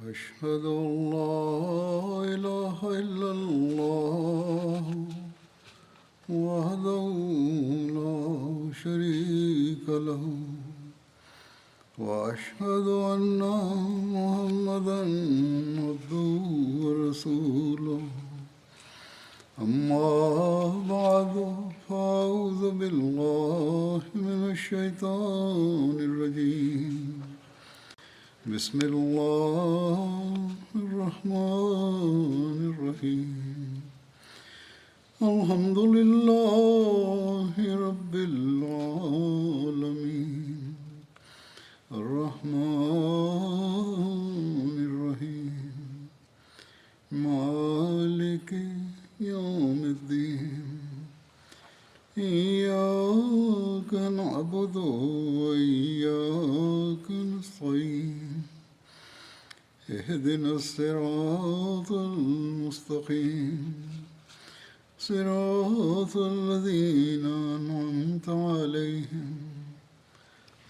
أشهد أن لا إله إلا الله وحده لا شريك له وأشهد أن محمدا عبده ورسوله أما بعد فأعوذ بالله من الشيطان الرجيم بسم الله الرحمن الرحيم الحمد لله رب العالمين الرحمن الرحيم مالك يوم الدين إياك نعبد وإياك نستعين اهدنا الصراط المستقيم صراط الذين أنعمت عليهم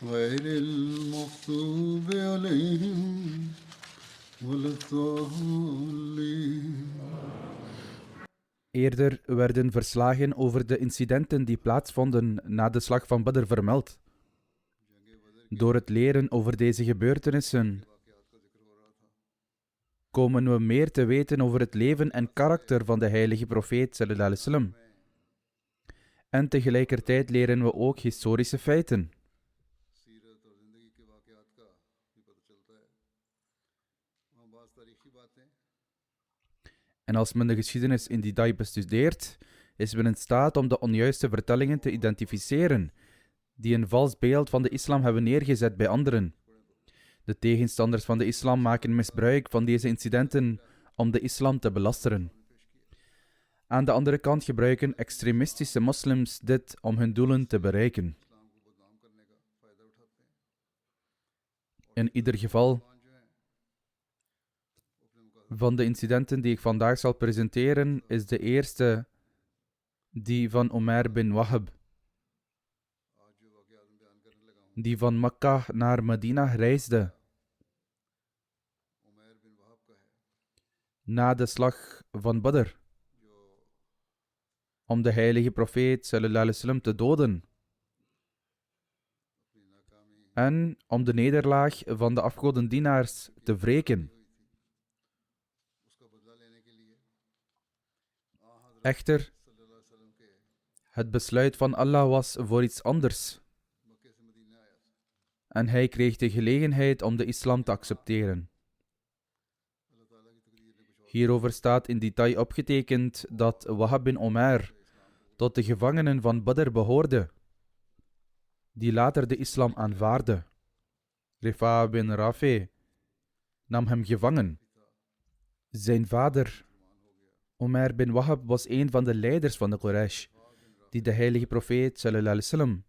غير المغضوب عليهم ولا الضالين. Eerder werden verslagen over de incidenten die plaatsvonden na de slag van Badr vermeld. Door het leren over deze gebeurtenissen komen we meer te weten over het leven en karakter van de heilige profeet sallallahu alaihi wasallam. En tegelijkertijd leren we ook historische feiten. En als men de geschiedenis in die tijd bestudeert, is men in staat om de onjuiste vertellingen te identificeren, die een vals beeld van de islam hebben neergezet bij anderen. De tegenstanders van de islam maken misbruik van deze incidenten om de islam te belasteren. Aan de andere kant gebruiken extremistische moslims dit om hun doelen te bereiken. In ieder geval, van de incidenten die ik vandaag zal presenteren, is de eerste die van Umair bin Wahab, die van Mekka naar Medina reisde na de slag van Badr, om de heilige profeet sallallahu alaihi wasallam te doden en om de nederlaag van de afgodendienaars te wreken. Echter, het besluit van Allah was voor iets anders. En hij kreeg de gelegenheid om de islam te accepteren. Hierover staat in detail opgetekend dat Wahab bin Umair tot de gevangenen van Badr behoorde, die later de islam aanvaarde. Rifa bin Rafi nam hem gevangen. Zijn vader, Umair bin Wahab, was een van de leiders van de Quraysh, die de heilige profeet sallallahu alaihi wasallam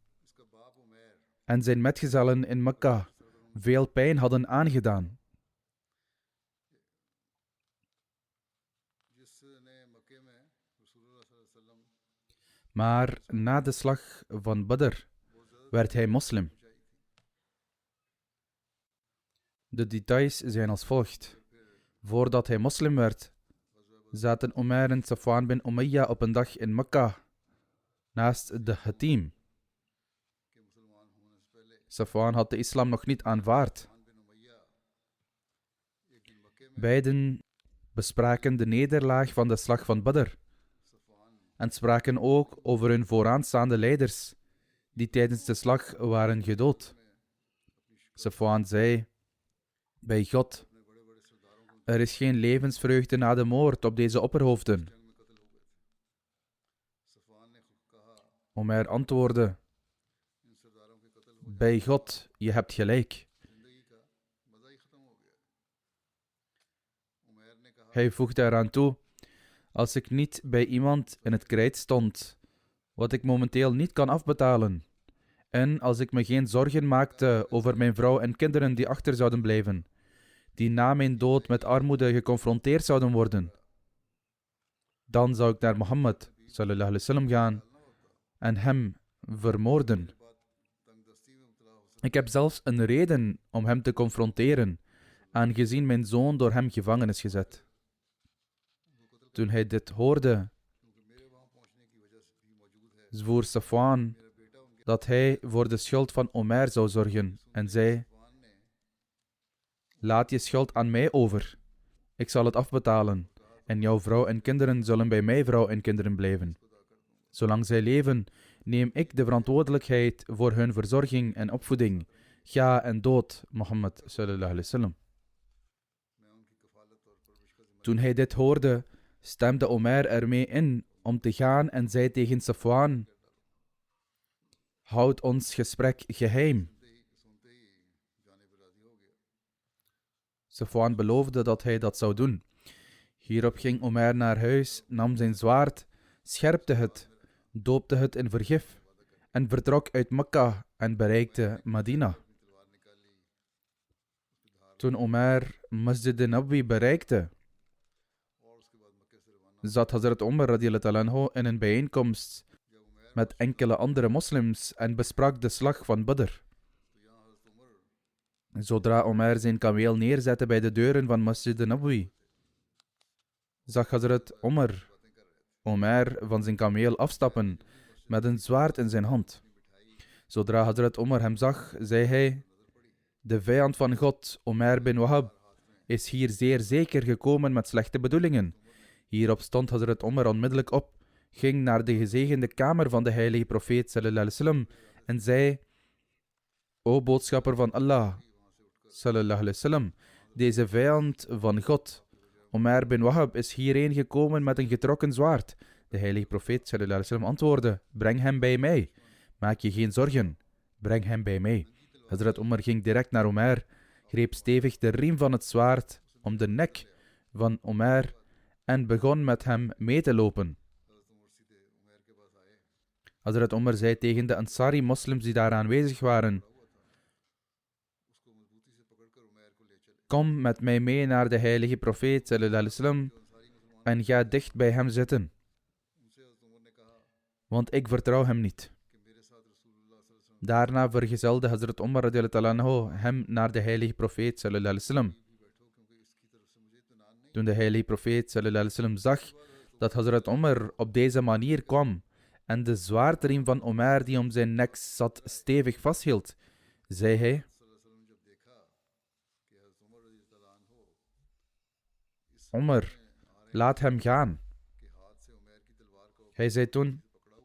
en zijn metgezellen in Mekka veel pijn hadden aangedaan. Maar na de slag van Badr werd hij moslim. De details zijn als volgt. Voordat hij moslim werd, zaten Umair en Safwan bin Umayya op een dag in Mekka, naast de Hatim. Safwan had de islam nog niet aanvaard. Beiden bespraken de nederlaag van de slag van Badr en spraken ook over hun vooraanstaande leiders, die tijdens de slag waren gedood. Safwan zei: bij God, er is geen levensvreugde na de moord op deze opperhoofden. Umair antwoordde: bij God, je hebt gelijk. Hij voegde eraan toe: als ik niet bij iemand in het krijt stond, wat ik momenteel niet kan afbetalen, en als ik me geen zorgen maakte over mijn vrouw en kinderen die achter zouden blijven, die na mijn dood met armoede geconfronteerd zouden worden, dan zou ik naar Mohammed sallallahu alaihi wasallam gaan en hem vermoorden. Ik heb zelfs een reden om hem te confronteren aangezien mijn zoon door hem gevangen is gezet. Toen hij dit hoorde, zwoer Safwan dat hij voor de schuld van Omer zou zorgen en zei: laat je schuld aan mij over. Ik zal het afbetalen en jouw vrouw en kinderen zullen bij mij vrouw en kinderen blijven. Zolang zij leven, neem ik de verantwoordelijkheid voor hun verzorging en opvoeding. Ga en dood, Mohammed sallallahu alaihi wasallam. Toen hij dit hoorde, stemde Omer ermee in om te gaan en zei tegen Safwan: houd ons gesprek geheim. Safwan beloofde dat hij dat zou doen. Hierop ging Omer naar huis, nam zijn zwaard, scherpte het, doopte het in vergif en vertrok uit Mekka en bereikte Medina. Toen Omer Masjid Nabawi bereikte, zat Hazrat Omar radiyallahu anhu in een bijeenkomst met enkele andere moslims en besprak de slag van Badr. Zodra Omer zijn kameel neerzette bij de deuren van Masjid Nabawi, zag Hazrat Omer van zijn kameel afstappen met een zwaard in zijn hand. Zodra Hazrat Omar hem zag, zei hij: de vijand van God, Omer bin Wahab, is hier zeer zeker gekomen met slechte bedoelingen. Hierop stond Hazrat Omar onmiddellijk op, ging naar de gezegende kamer van de heilige profeet sallallahu alaihi wasallam en zei: o boodschapper van Allah sallallahu alaihi wasallam, deze vijand van God, Omer bin Wahab, is hierheen gekomen met een getrokken zwaard. De heilige profeet sallallahu alaihi wasallam antwoordde: breng hem bij mij. Maak je geen zorgen, breng hem bij mij. Hazrat Omar ging direct naar Omer, greep stevig de riem van het zwaard om de nek van Omer en begon met hem mee te lopen. Hazrat Omar zei tegen de Ansari-moslims die daar aanwezig waren: kom met mij mee naar de heilige profeet sallallahu alaihi wasallam en ga dicht bij hem zitten, want ik vertrouw hem niet. Daarna vergezelde Hazrat Omar radiyallahu anhu hem naar de heilige profeet sallallahu alaihi wasallam. Toen de heilige profeet sallallahu alaihi wasallam zag dat Hazrat Omar op deze manier kwam en de zwaardriem van Omer die om zijn nek zat stevig vasthield, zei hij: Omar, laat hem gaan. Hij zei toen: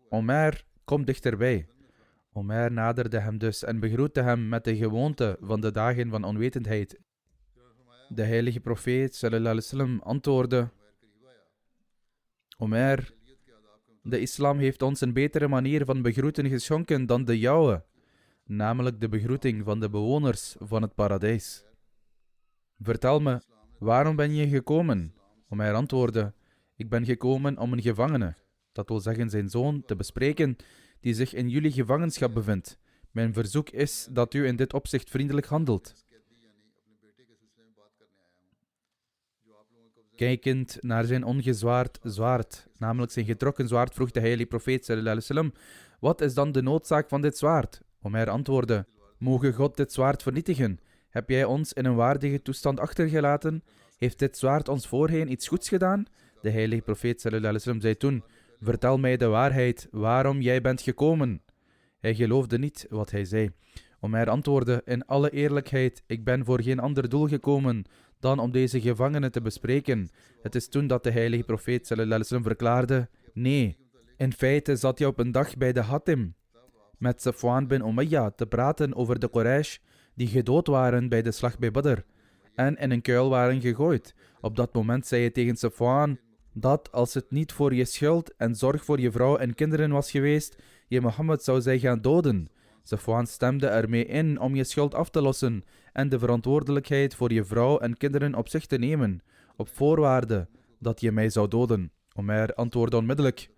Omer, kom dichterbij. Omer naderde hem dus en begroette hem met de gewoonte van de dagen van onwetendheid. De heilige profeet sallallahu alaihi wasallam antwoordde: Omer, de islam heeft ons een betere manier van begroeten geschonken dan de jouwe, namelijk de begroeting van de bewoners van het paradijs. Vertel me, waarom ben je gekomen? Omer antwoordde: ik ben gekomen om een gevangene, dat wil zeggen zijn zoon, te bespreken, die zich in jullie gevangenschap bevindt. Mijn verzoek is dat u in dit opzicht vriendelijk handelt. Kijkend naar zijn ongezwaard zwaard, namelijk zijn getrokken zwaard, vroeg de heilige profeet sallallahu alaihi wasallam: wat is dan de noodzaak van dit zwaard? Omer antwoordde: moge God dit zwaard vernietigen. Heb jij ons in een waardige toestand achtergelaten? Heeft dit zwaard ons voorheen iets goeds gedaan? De heilige profeet sallallahu alaihi wasallam zei toen: vertel mij de waarheid, waarom jij bent gekomen. Hij geloofde niet wat hij zei. Omer antwoordde: in alle eerlijkheid, ik ben voor geen ander doel gekomen dan om deze gevangenen te bespreken. Het is toen dat de heilige profeet sallallahu alaihi wasallam verklaarde: nee, in feite zat je op een dag bij de Hatim met Safwan bin Umayya te praten over de Quraysh die gedood waren bij de slag bij Badr en in een kuil waren gegooid. Op dat moment zei je tegen Safwan dat als het niet voor je schuld en zorg voor je vrouw en kinderen was geweest, je Mohammed zou zijn gaan doden. Safwan stemde ermee in om je schuld af te lossen en de verantwoordelijkheid voor je vrouw en kinderen op zich te nemen, op voorwaarde dat je mij zou doden. Omer antwoordde onmiddellijk: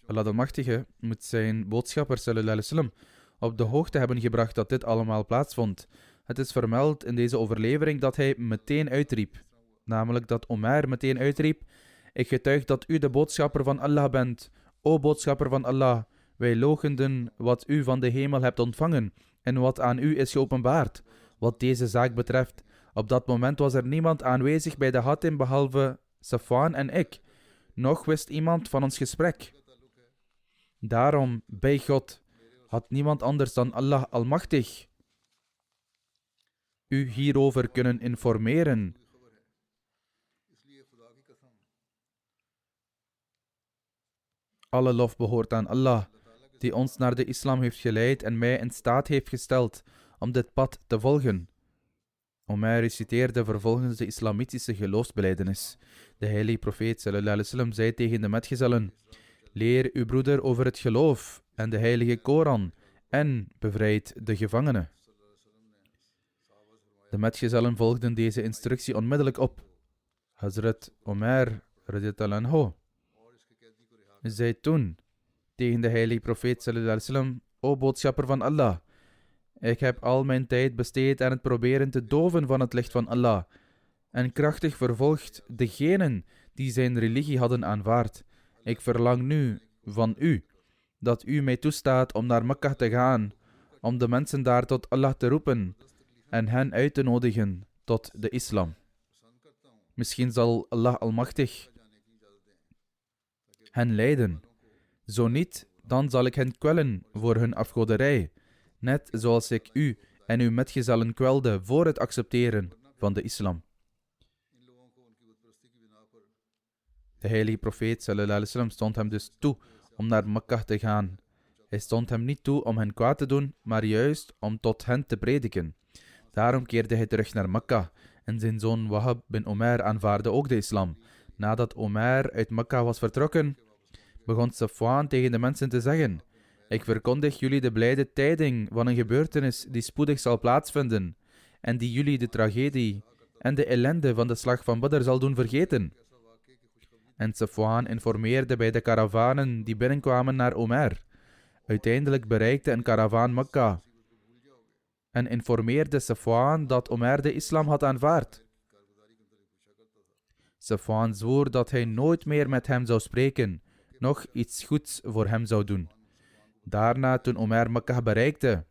Allah de Machtige moet zijn boodschapper sallallahu alaihi wasallam op de hoogte hebben gebracht dat dit allemaal plaatsvond. Het is vermeld in deze overlevering dat hij meteen uitriep, namelijk dat Omer meteen uitriep: ik getuig dat u de boodschapper van Allah bent. O boodschapper van Allah, wij loochenden wat u van de hemel hebt ontvangen en wat aan u is geopenbaard. Wat deze zaak betreft, op dat moment was er niemand aanwezig bij de hatim behalve Safwan en ik. Nog wist iemand van ons gesprek. Daarom, bij God, had niemand anders dan Allah Almachtig u hierover kunnen informeren. Alle lof behoort aan Allah, die ons naar de islam heeft geleid en mij in staat heeft gesteld om dit pad te volgen. Omer reciteerde vervolgens de islamitische geloofsbelijdenis. De heilige profeet sallallahu alaihi wasallam zei tegen de metgezellen: leer uw broeder over het geloof en de heilige Koran en bevrijd de gevangenen. De metgezellen volgden deze instructie onmiddellijk op. Hazrat Omer radiyallahu anhu zei toen tegen de heilige profeet sallallahu alaihi wasallam: o boodschapper van Allah, ik heb al mijn tijd besteed aan het proberen te doven van het licht van Allah en krachtig vervolgd degenen die zijn religie hadden aanvaard. Ik verlang nu van u dat u mij toestaat om naar Mekka te gaan, om de mensen daar tot Allah te roepen en hen uit te nodigen tot de islam. Misschien zal Allah Almachtig hen leiden. Zo niet, dan zal ik hen kwellen voor hun afgoderij, net zoals ik u en uw metgezellen kwelde voor het accepteren van de islam. De heilige profeet sallallahu alaihi wasallam stond hem dus toe om naar Mekka te gaan. Hij stond hem niet toe om hen kwaad te doen, maar juist om tot hen te prediken. Daarom keerde hij terug naar Mekka en zijn zoon Wahab bin Omer aanvaardde ook de islam. Nadat Omer uit Mekka was vertrokken, begon Safwan tegen de mensen te zeggen: ik verkondig jullie de blijde tijding van een gebeurtenis die spoedig zal plaatsvinden en die jullie de tragedie en de ellende van de slag van Badr zal doen vergeten. En Safwan informeerde bij de karavanen die binnenkwamen naar Omer. Uiteindelijk bereikte een karavaan Mekka en informeerde Safwan dat Omer de islam had aanvaard. Safwan zwoer dat hij nooit meer met hem zou spreken, noch iets goeds voor hem zou doen. Daarna, toen Omer Mekka bereikte,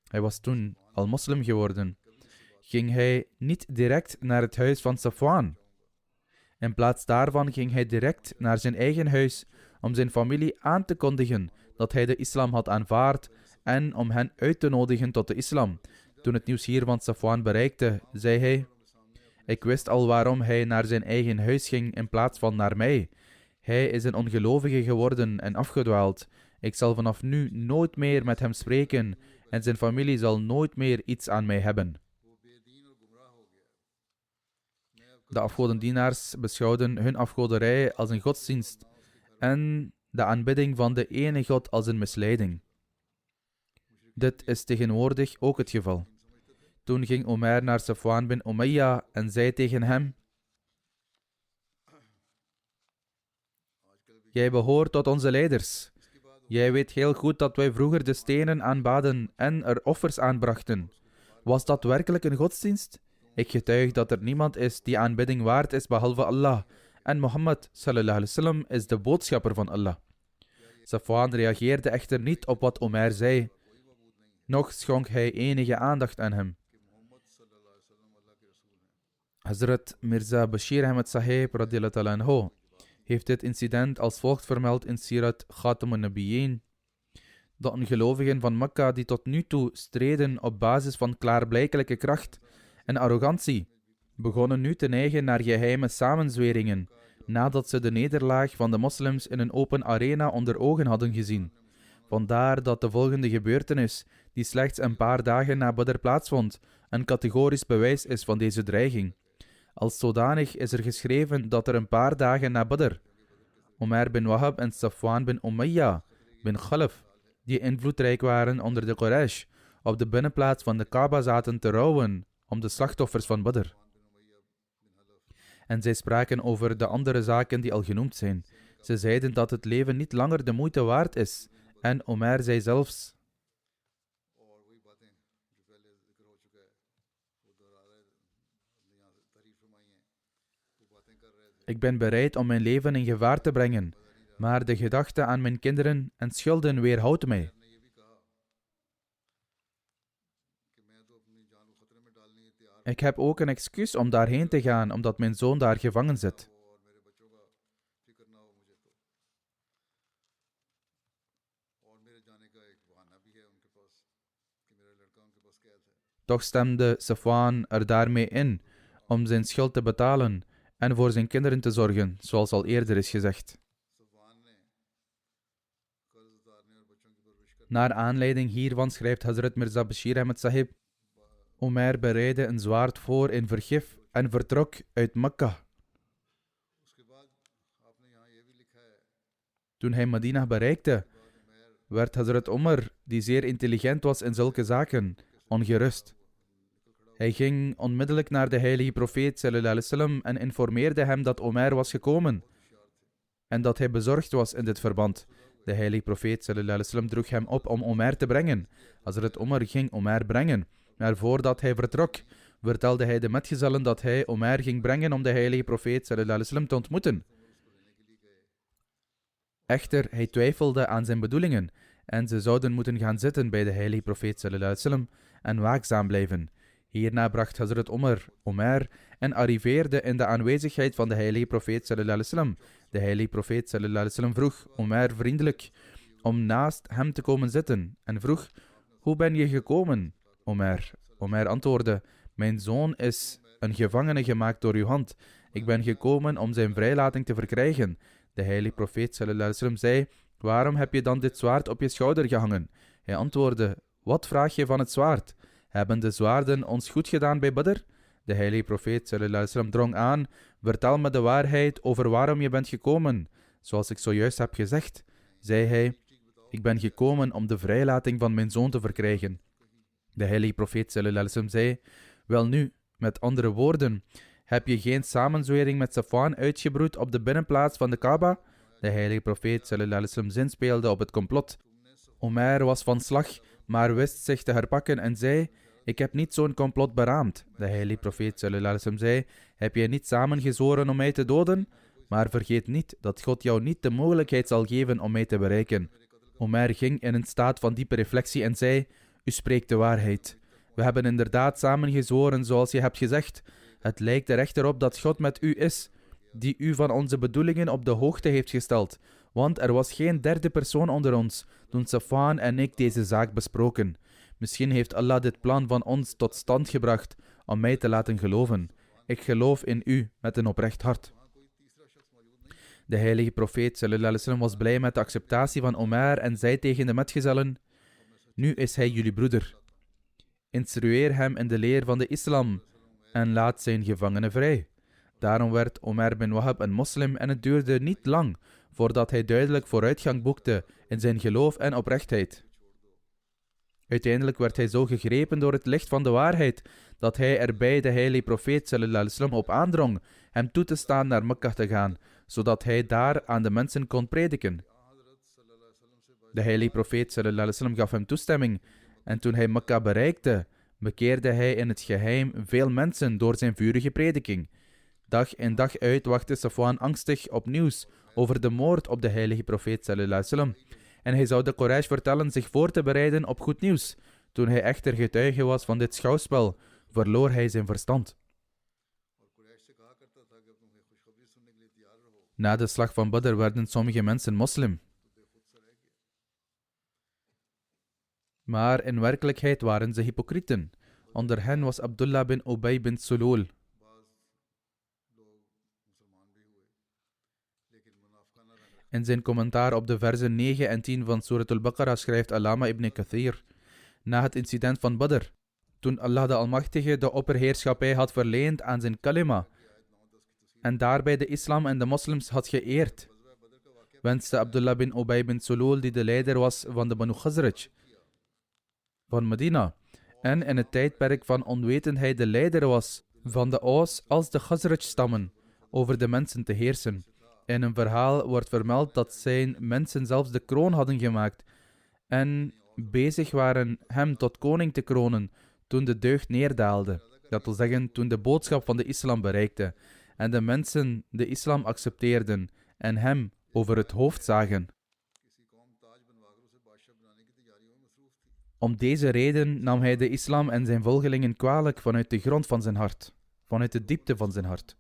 hij was toen al moslim geworden, ging hij niet direct naar het huis van Safwan. In plaats daarvan ging hij direct naar zijn eigen huis om zijn familie aan te kondigen dat hij de islam had aanvaard en om hen uit te nodigen tot de islam. Toen het nieuws hiervan Safwan bereikte, zei hij: ik wist al waarom hij naar zijn eigen huis ging in plaats van naar mij. Hij is een ongelovige geworden en afgedwaald. Ik zal vanaf nu nooit meer met hem spreken en zijn familie zal nooit meer iets aan mij hebben. De afgodendienaars beschouwden hun afgoderij als een godsdienst en de aanbidding van de ene God als een misleiding. Dit is tegenwoordig ook het geval. Toen ging Omer naar Safwan bin Umayya en zei tegen hem: jij behoort tot onze leiders. Jij weet heel goed dat wij vroeger de stenen aanbaden en er offers aanbrachten. Was dat werkelijk een godsdienst? Ik getuig dat er niemand is die aanbidding waard is behalve Allah. En Mohammed sallallahu alaihi wasallam is de boodschapper van Allah. Safwan reageerde echter niet op wat Omer zei, noch schonk hij enige aandacht aan hem. Hazrat Mirza Bashir Ahmed Sahib radiyallahu anhu heeft dit incident als volgt vermeld in Sirat Khatamun Nabiyyin. De ongelovigen van Mekka die tot nu toe streden op basis van klaarblijkelijke kracht en arrogantie, begonnen nu te neigen naar geheime samenzweringen, nadat ze de nederlaag van de moslims in een open arena onder ogen hadden gezien. Vandaar dat de volgende gebeurtenis, die slechts een paar dagen na Badr plaatsvond, een categorisch bewijs is van deze dreiging. Als zodanig is er geschreven dat er een paar dagen na Badr Omer bin Wahab en Safwan bin Umayya bin Khalaf, die invloedrijk waren onder de Quraysh, op de binnenplaats van de Kaaba zaten te rouwen om de slachtoffers van Badr. En zij spraken over de andere zaken die al genoemd zijn. Ze zeiden dat het leven niet langer de moeite waard is. En Omer zei zelfs: ik ben bereid om mijn leven in gevaar te brengen, maar de gedachte aan mijn kinderen en schulden weerhoudt mij. Ik heb ook een excuus om daarheen te gaan, omdat mijn zoon daar gevangen zit. Toch stemde Safwan er daarmee in om zijn schuld te betalen en voor zijn kinderen te zorgen, zoals al eerder is gezegd. Naar aanleiding hiervan schrijft Hazrat Mirza Bashir Ahmed Sahib: Omer bereidde een zwaard voor in vergif en vertrok uit Mekka. Toen hij Medina bereikte, werd Hazrat Omar, die zeer intelligent was in zulke zaken, ongerust. Hij ging onmiddellijk naar de heilige profeet sallallahu alaihi wasallam en informeerde hem dat Omer was gekomen en dat hij bezorgd was in dit verband. De heilige profeet sallallahu alaihi wasallam droeg hem op om Omer te brengen. Hazrat Omar ging Omer brengen, maar voordat hij vertrok, vertelde hij de metgezellen dat hij Omer ging brengen om de heilige profeet sallallahu alaihi wasallam te ontmoeten. Echter, hij twijfelde aan zijn bedoelingen en ze zouden moeten gaan zitten bij de heilige profeet sallallahu alaihi wasallam en waakzaam blijven. Hierna bracht Hazrat Omar Omer en arriveerde in de aanwezigheid van de heilige profeet sallallahu alaihi wasallam. De heilige profeet sallallahu alaihi wasallam vroeg Omer vriendelijk om naast hem te komen zitten en vroeg: Hoe ben je gekomen, Omer? Omer antwoordde: Mijn zoon is een gevangene gemaakt door uw hand. Ik ben gekomen om zijn vrijlating te verkrijgen. De heilige profeet sallallahu alaihi wasallam zei: Waarom heb je dan dit zwaard op je schouder gehangen? Hij antwoordde: Wat vraag je van het zwaard? Hebben de zwaarden ons goed gedaan bij Badr? De heilige profeet sallallahu alaihi wasallam drong aan: Vertel me de waarheid over waarom je bent gekomen. Zoals ik zojuist heb gezegd, zei hij: Ik ben gekomen om de vrijlating van mijn zoon te verkrijgen. De heilige profeet sallallahu alaihi wasallam zei: Welnu, met andere woorden, heb je geen samenzwering met Safwan uitgebroed op de binnenplaats van de Kaaba? De heilige profeet sallallahu alaihi wasallam zinspeelde op het complot. Omer was van slag, maar wist zich te herpakken en zei: Ik heb niet zo'n complot beraamd. De heilige profeet sallallahu alaihi wasallam zei: Heb je niet samengezworen om mij te doden? Maar vergeet niet dat God jou niet de mogelijkheid zal geven om mij te bereiken. Omer ging in een staat van diepe reflectie en zei: U spreekt de waarheid. We hebben inderdaad samengezworen zoals je hebt gezegd. Het lijkt er echter op dat God met u is, die u van onze bedoelingen op de hoogte heeft gesteld. Want er was geen derde persoon onder ons toen Safwan en ik deze zaak besproken. Misschien heeft Allah dit plan van ons tot stand gebracht om mij te laten geloven. Ik geloof in u met een oprecht hart. De heilige profeet sallallahu alaihi wasallam was blij met de acceptatie van Omer en zei tegen de metgezellen: Nu is hij jullie broeder. Instrueer hem in de leer van de islam en laat zijn gevangenen vrij. Daarom werd Omer bin Wahab een moslim en het duurde niet lang voordat hij duidelijk vooruitgang boekte in zijn geloof en oprechtheid. Uiteindelijk werd hij zo gegrepen door het licht van de waarheid dat hij er bij de heilige profeet sallallahu alaihi wasallam op aandrong hem toe te staan naar Mekka te gaan, zodat hij daar aan de mensen kon prediken. De heilige profeet sallallahu alaihi wasallam gaf hem toestemming en toen hij Mekka bereikte, bekeerde hij in het geheim veel mensen door zijn vurige prediking. Dag in dag uit wachtte Safwan angstig op nieuws over de moord op de heilige profeet sallallahu alaihi wasallam. En hij zou de Quraysh vertellen zich voor te bereiden op goed nieuws. Toen hij echter getuige was van dit schouwspel, verloor hij zijn verstand. Na de slag van Badr werden sommige mensen moslim. Maar in werkelijkheid waren ze hypocrieten. Onder hen was Abdullah bin Ubay bin Sulul. In zijn commentaar op de versen 9 en 10 van Surat al-Baqarah schrijft Allama ibn Kathir: Na het incident van Badr, toen Allah de Almachtige de opperheerschappij had verleend aan zijn kalima en daarbij de islam en de moslims had geëerd, wenste Abdullah bin Ubay bin Sulul, die de leider was van de Banu Khazraj van Medina en in het tijdperk van onwetendheid de leider was van de Aus als de Khazraj-stammen, over de mensen te heersen. In een verhaal wordt vermeld dat zijn mensen zelfs de kroon hadden gemaakt en bezig waren hem tot koning te kronen toen de deugd neerdaalde. Dat wil zeggen, toen de boodschap van de islam bereikte en de mensen de islam accepteerden en hem over het hoofd zagen. Om deze reden nam hij de islam en zijn volgelingen kwalijk vanuit de grond van zijn hart, vanuit de diepte van zijn hart.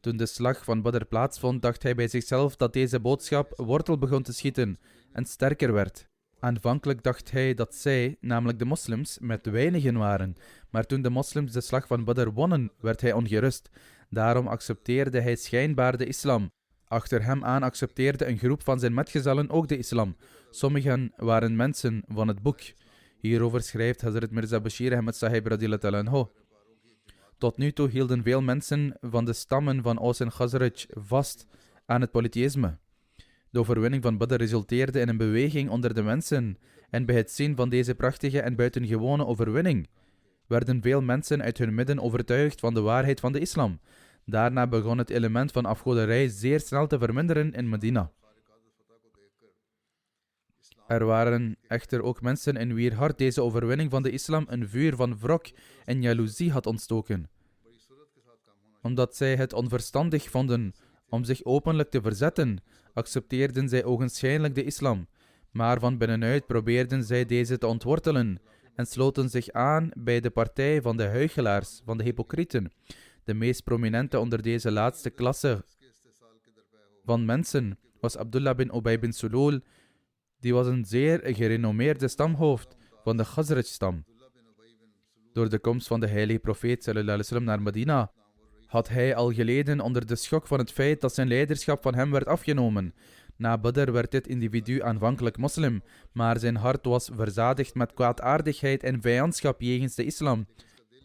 Toen de slag van Badr plaatsvond, dacht hij bij zichzelf dat deze boodschap wortel begon te schieten en sterker werd. Aanvankelijk dacht hij dat zij, namelijk de moslims, met weinigen waren. Maar toen de moslims de slag van Badr wonnen, werd hij ongerust. Daarom accepteerde hij schijnbaar de islam. Achter hem aan accepteerde een groep van zijn metgezellen ook de islam. Sommigen waren mensen van het boek. Hierover schrijft Hazrat Mirza Bashir Ahmed Sahib radiyallahu anhu. Tot nu toe hielden veel mensen van de stammen van Aus en Khazraj vast aan het polytheïsme. De overwinning van Badr resulteerde in een beweging onder de mensen en bij het zien van deze prachtige en buitengewone overwinning werden veel mensen uit hun midden overtuigd van de waarheid van de islam. Daarna begon het element van afgoderij zeer snel te verminderen in Medina. Er waren echter ook mensen in wier hart deze overwinning van de islam een vuur van wrok en jaloezie had ontstoken. Omdat zij het onverstandig vonden om zich openlijk te verzetten, accepteerden zij ogenschijnlijk de islam, maar van binnenuit probeerden zij deze te ontwortelen en sloten zich aan bij de partij van de huichelaars, van de hypocrieten. De meest prominente onder deze laatste klasse van mensen was Abdullah bin Ubay bin Sulul. Die was een zeer gerenommeerde stamhoofd van de Khazraj-stam. Door de komst van de heilige profeet sallallahu alaihi wasallam naar Medina had hij al geleden onder de schok van het feit dat zijn leiderschap van hem werd afgenomen. Na Badr werd dit individu aanvankelijk moslim, maar zijn hart was verzadigd met kwaadaardigheid en vijandschap jegens de islam.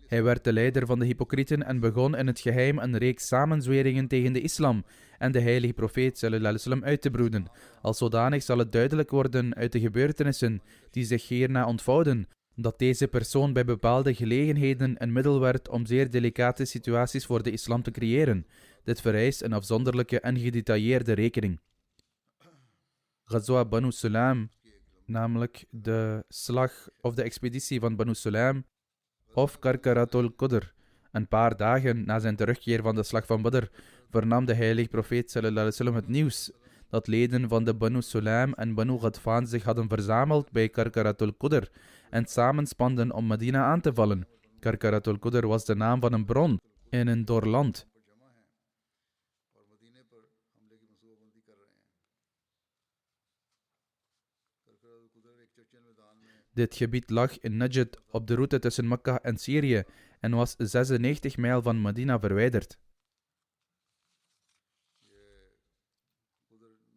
Hij werd de leider van de hypocrieten en begon in het geheim een reeks samenzweringen tegen de islam en de heilige profeet sallallahu alaihi wasallam uit te broeden. Als zodanig zal het duidelijk worden uit de gebeurtenissen die zich hierna ontvouwden, dat deze persoon bij bepaalde gelegenheden een middel werd om zeer delicate situaties voor de islam te creëren. Dit vereist een afzonderlijke en gedetailleerde rekening. Ghazwa Banu Sulaim, namelijk de slag of de expeditie van Banu Sulaim, of Karkaratul Qudr. Een paar dagen na zijn terugkeer van de slag van Badr vernam de heilige profeet sallallahu alaihi wasallam het nieuws dat leden van de Banu Sulaim en Banu Ghadfan zich hadden verzameld bij Karkaratul Qudr en samenspanden om Medina aan te vallen. Karkaratul Qudr was de naam van een bron in een doorland. Dit gebied lag in Najd op de route tussen Mekka en Syrië en was 96 mijl van Medina verwijderd.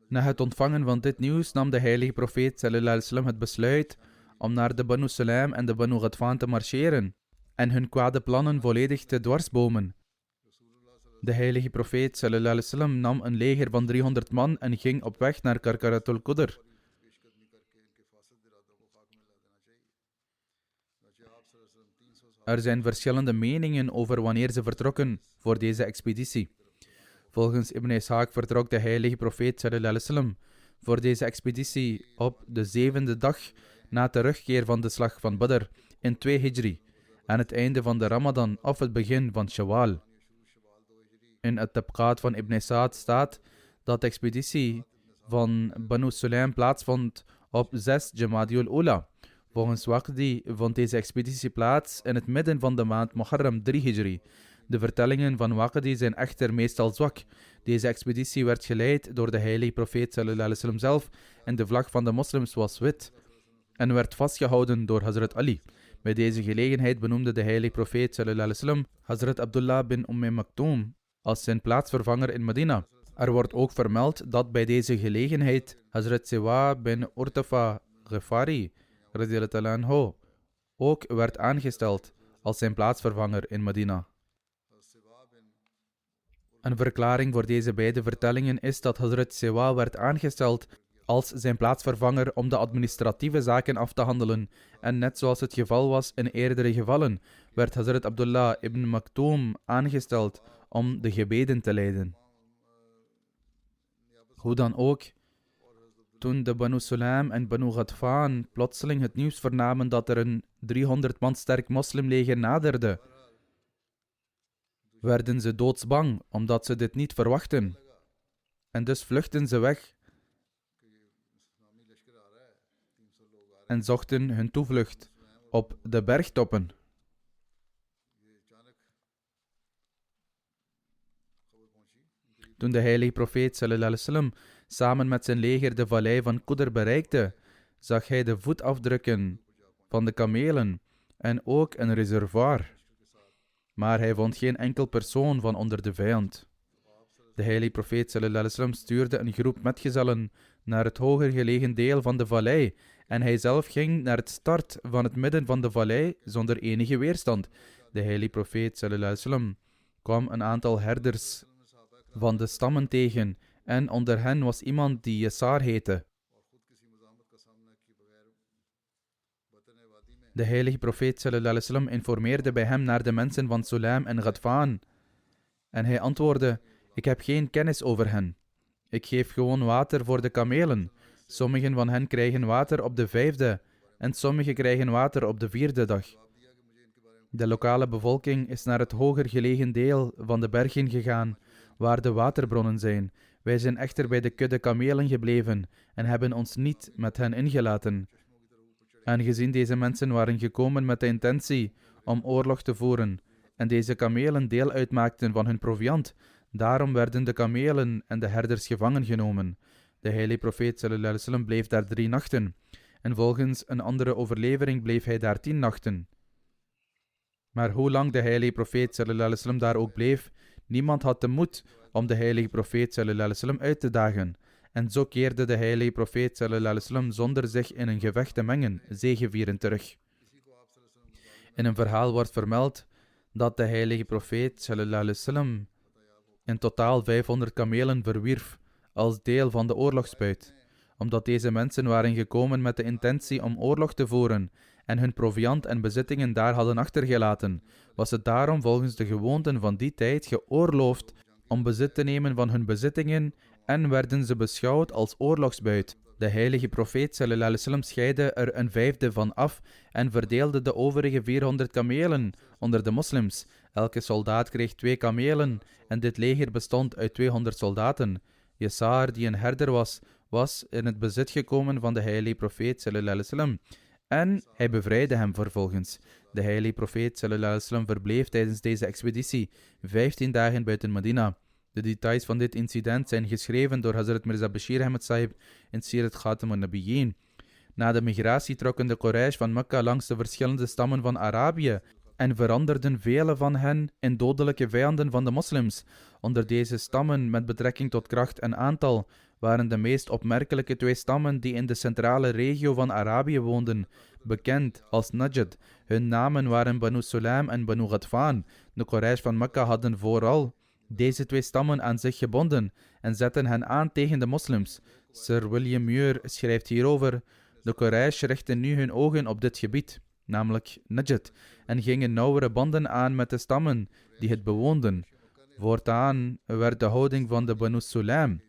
Na het ontvangen van dit nieuws nam de heilige profeet sallallahu alaihi wasallam het besluit om naar de Banu Sulaim en de Banu Ghadfan te marcheren en hun kwade plannen volledig te dwarsbomen. De heilige profeet sallallahu alaihi wasallam nam een leger van 300 man en ging op weg naar Karkaratul Qudr. Er zijn verschillende meningen over wanneer ze vertrokken voor deze expeditie. Volgens Ibn Ishaq vertrok de heilige profeet sallallahu alaihi wasallam voor deze expeditie op de 7e dag na terugkeer van de slag van Badr in 2 Hijri, aan het einde van de Ramadan of het begin van Shawwal. In het Tabqaat van Ibn Sa'd staat dat de expeditie van Banu Sulaim plaatsvond op 6 Jamadiul Ula. Volgens Waqdi vond deze expeditie plaats in het midden van de maand Muharram 3 Hijri. De vertellingen van Waqdi zijn echter meestal zwak. Deze expeditie werd geleid door de heilige profeet sallallahu alaihi wasallam zelf en de vlag van de moslims was wit en werd vastgehouden door Hazrat Ali. Bij deze gelegenheid benoemde de heilige profeet sallallahu alaihi wasallam Hazrat Abdullah bin Maktoum als zijn plaatsvervanger in Medina. Er wordt ook vermeld dat bij deze gelegenheid Hazrat Siwa bin Urtafa Ghifari radiyallahu anhu ook werd aangesteld als zijn plaatsvervanger in Medina. Een verklaring voor deze beide vertellingen is dat Hazrat Siwa werd aangesteld als zijn plaatsvervanger om de administratieve zaken af te handelen en net zoals het geval was in eerdere gevallen, werd Hazrat Abdullah ibn Maktoum aangesteld om de gebeden te leiden. Hoe dan ook, toen de Banu Sulaim en Banu Ghadfan plotseling het nieuws vernamen dat er een 300 man sterk moslimleger naderde, werden ze doodsbang omdat ze dit niet verwachten. En dus vluchtten ze weg en zochten hun toevlucht op de bergtoppen. Toen de heilige profeet sallallahu alaihi wasallam samen met zijn leger de vallei van Qudr bereikte, zag hij de voetafdrukken van de kamelen en ook een reservoir. Maar hij vond geen enkel persoon van onder de vijand. De heilige profeet sallallahu alaihi wasallam stuurde een groep metgezellen naar het hoger gelegen deel van de vallei en hij zelf ging naar het start van het midden van de vallei zonder enige weerstand. De heilige profeet sallallahu alaihi wasallam kwam een aantal herders van de stammen tegen en onder hen was iemand die Yasar heette. De heilige profeet sallallahu alaihi wasallam informeerde bij hem naar de mensen van Sulaim en Ghadfan. En hij antwoordde: ik heb geen kennis over hen. Ik geef gewoon water voor de kamelen. Sommigen van hen krijgen water op de 5e en sommigen krijgen water op de 4e dag. De lokale bevolking is naar het hoger gelegen deel van de bergen gegaan, waar de waterbronnen zijn. Wij zijn echter bij de kudde kamelen gebleven en hebben ons niet met hen ingelaten. Aangezien deze mensen waren gekomen met de intentie om oorlog te voeren en deze kamelen deel uitmaakten van hun proviand, daarom werden de kamelen en de herders gevangen genomen. De heilige profeet sallallahu alaihi wasallam bleef daar 3 nachten en volgens een andere overlevering bleef hij daar 10 nachten. Maar hoe lang de heilige profeet sallallahu alaihi wasallam daar ook bleef, niemand had de moed om de heilige profeet sallallahu alaihi wasallam uit te dagen. En zo keerde de heilige profeet sallallahu alaihi wasallam zonder zich in een gevecht te mengen, zegevierend terug. In een verhaal wordt vermeld dat de heilige profeet sallallahu alaihi wasallam in totaal 500 kamelen verwierf als deel van de oorlogsbuit, omdat deze mensen waren gekomen met de intentie om oorlog te voeren en hun proviand en bezittingen daar hadden achtergelaten, was het daarom volgens de gewoonten van die tijd geoorloofd om bezit te nemen van hun bezittingen en werden ze beschouwd als oorlogsbuit. De heilige profeet sallallahu alaihi wasallam scheidde er een 5e van af en verdeelde de overige 400 kamelen onder de moslims. Elke soldaat kreeg 2 kamelen en dit leger bestond uit 200 soldaten. Yasar, die een herder was in het bezit gekomen van de heilige profeet sallallahu alaihi wasallam en hij bevrijdde hem vervolgens. De heilige profeet sallallahu alaihi wasallam verbleef tijdens deze expeditie 15 dagen buiten Medina. De details van dit incident zijn geschreven door Hazrat Mirza Bashir Ahmed Sahib in Sirat Khatam al-Nabiyyin. Na de migratie trokken de Quraysh van Mekka langs de verschillende stammen van Arabië en veranderden vele van hen in dodelijke vijanden van de moslims. Onder deze stammen met betrekking tot kracht en aantal waren de meest opmerkelijke 2 stammen die in de centrale regio van Arabië woonden, bekend als Najd. Hun namen waren Banu Sulaim en Banu Ghadfan. De Quraysh van Mekka hadden vooral deze 2 stammen aan zich gebonden en zetten hen aan tegen de moslims. Sir William Muir schrijft hierover: de Quraysh richtten nu hun ogen op dit gebied, namelijk Najd, en gingen nauwere banden aan met de stammen die het bewoonden. Voortaan werd de houding van de Banu Sulaim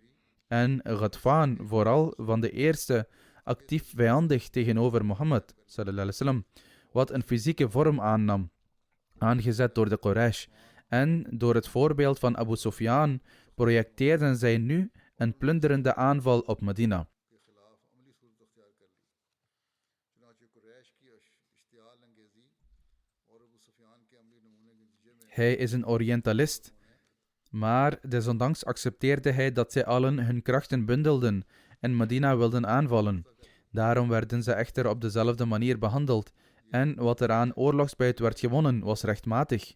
en Ghadfan, vooral van de eerste, actief vijandig tegenover Mohammed sallallahu alaihi wasallam, wat een fysieke vorm aannam, aangezet door de Quraysh. En door het voorbeeld van Abu Sufyan projecteerden zij nu een plunderende aanval op Medina. Hij is een Orientalist, maar desondanks accepteerde hij dat zij allen hun krachten bundelden en Medina wilden aanvallen. Daarom werden ze echter op dezelfde manier behandeld en wat er aan oorlogsbuit werd gewonnen was rechtmatig.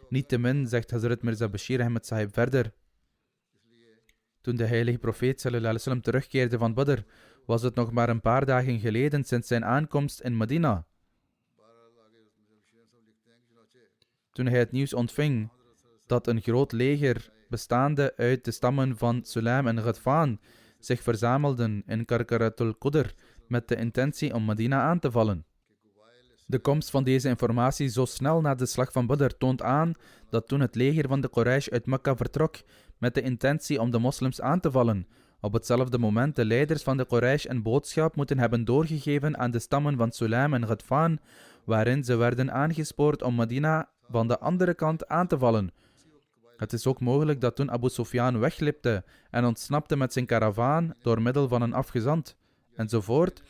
Niettemin zegt Hazrat Mirza Bashir Ahmed Sahib verder: toen de heilige profeet sallallahu alaihi wasallam terugkeerde van Badr, was het nog maar een paar dagen geleden sinds zijn aankomst in Medina. Toen hij het nieuws ontving dat een groot leger bestaande uit de stammen van Sulaim en Ghadfan zich verzamelden in Karkaratul Qudr met de intentie om Medina aan te vallen. De komst van deze informatie zo snel na de slag van Badr toont aan dat toen het leger van de Quraysh uit Mekka vertrok met de intentie om de moslims aan te vallen, op hetzelfde moment de leiders van de Quraysh een boodschap moeten hebben doorgegeven aan de stammen van Sulaim en Ghadfan, waarin ze werden aangespoord om Medina van de andere kant aan te vallen. Het is ook mogelijk dat toen Abu Sufyan weglipte en ontsnapte met zijn karavaan door middel van een afgezant, enzovoort,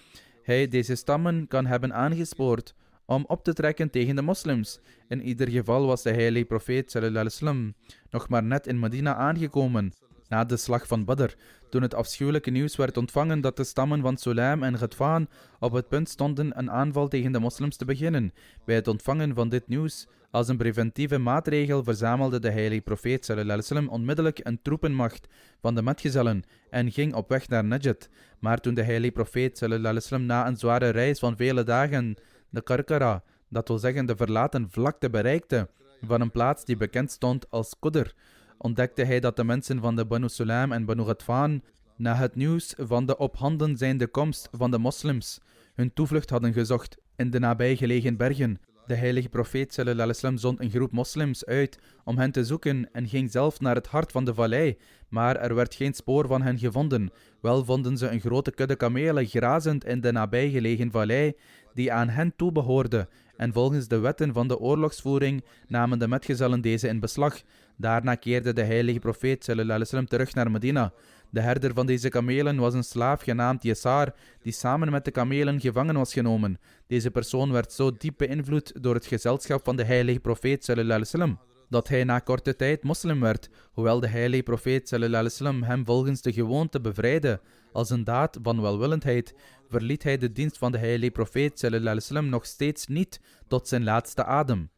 hij deze stammen kan hebben aangespoord om op te trekken tegen de moslims. In ieder geval was de heilige profeet sallallahu alaihi wasallam nog maar net in Medina aangekomen na de slag van Badr, toen het afschuwelijke nieuws werd ontvangen dat de stammen van Sulaim en Ghatfan op het punt stonden een aanval tegen de moslims te beginnen. Bij het ontvangen van dit nieuws als een preventieve maatregel verzamelde de heilige profeet sallallahu alaihi wasallam onmiddellijk een troepenmacht van de metgezellen en ging op weg naar Najd. Maar toen de heilige profeet sallallahu alaihi wasallam na een zware reis van vele dagen de Karkara, dat wil zeggen de verlaten vlakte, bereikte van een plaats die bekend stond als Qudr, ontdekte hij dat de mensen van de Banu Sulaim en Banu Ghatfan na het nieuws van de op handen zijnde komst van de moslims hun toevlucht hadden gezocht in de nabijgelegen bergen. De heilige profeet sallallahu alaihi wasallam zond een groep moslims uit om hen te zoeken en ging zelf naar het hart van de vallei, maar er werd geen spoor van hen gevonden. Wel vonden ze een grote kudde kamelen grazend in de nabijgelegen vallei die aan hen toebehoorde, en volgens de wetten van de oorlogsvoering namen de metgezellen deze in beslag. Daarna keerde de heilige profeet sallallahu alaihi wasallam terug naar Medina. De herder van deze kamelen was een slaaf genaamd Yasar, die samen met de kamelen gevangen was genomen. Deze persoon werd zo diep beïnvloed door het gezelschap van de heilige profeet sallallahu alaihi wasallam, dat hij na korte tijd moslim werd, hoewel de heilige profeet sallallahu alaihi wasallam hem volgens de gewoonte bevrijdde. Als een daad van welwillendheid verliet hij de dienst van de heilige profeet sallallahu alaihi wasallam nog steeds niet tot zijn laatste adem.